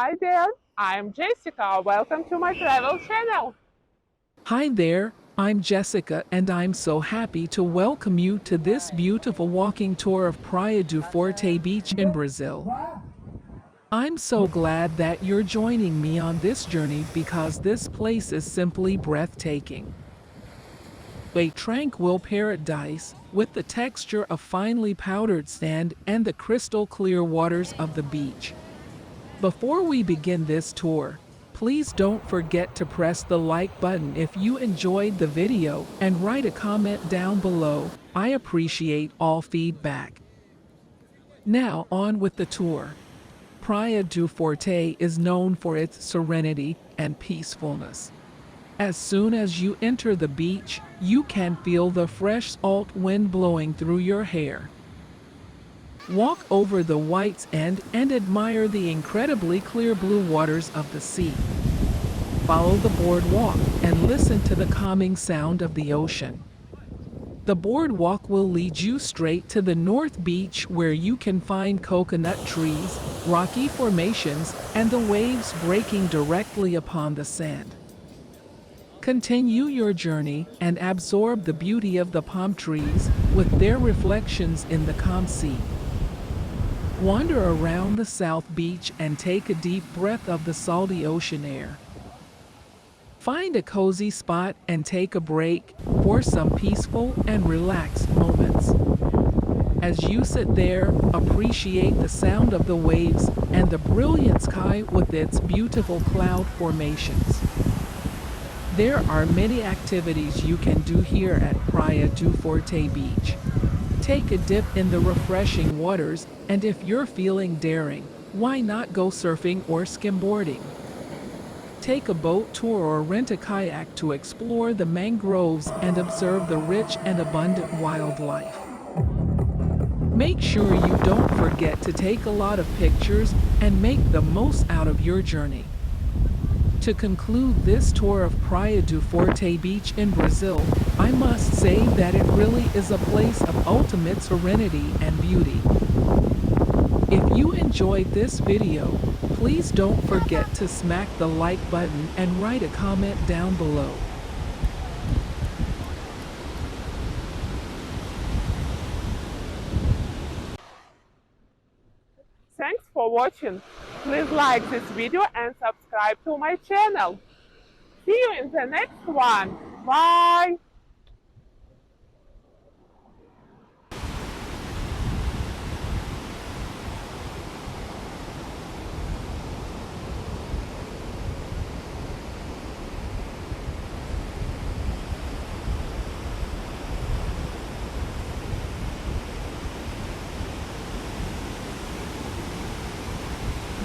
Hi there, I'm Jessica. Welcome to my travel channel. Hi there, I'm Jessica and I'm so happy to welcome you to this beautiful walking tour of Praia do Forte beach in Brazil. I'm so glad that you're joining me on this journey because this place is simply breathtaking. A tranquil paradise with the texture of finely powdered sand and the crystal clear waters of the beach. Before we begin this tour, please don't forget to press the like button if you enjoyed the video and write a comment down below. I appreciate all feedback. Now on with the tour. Praia do Forte is known for its serenity and peacefulness. As soon as you enter the beach, you can feel the fresh salt wind blowing through your hair. Walk over the white sand and admire the incredibly clear blue waters of the sea. Follow the boardwalk and listen to the calming sound of the ocean. The boardwalk will lead you straight to the North Beach where you can find coconut trees, rocky formations, and the waves breaking directly upon the sand. Continue your journey and absorb the beauty of the palm trees with their reflections in the calm sea. Wander around the South Beach and take a deep breath of the salty ocean air. Find a cozy spot and take a break for some peaceful and relaxed moments. As you sit there, appreciate the sound of the waves and the brilliant sky with its beautiful cloud formations. There are many activities you can do here at Praia do Forte Beach. Take a dip in the refreshing waters, and if you're feeling daring, why not go surfing or skimboarding? Take a boat tour or rent a kayak to explore the mangroves and observe the rich and abundant wildlife. Make sure you don't forget to take a lot of pictures and make the most out of your journey. To conclude this tour of Praia do Forte Beach in Brazil, I must say that it really is a place of ultimate serenity and beauty. If you enjoyed this video, please don't forget to smack the like button and write a comment down below. Thanks for watching. Please like this video and subscribe to my channel. See you in the next one. Bye!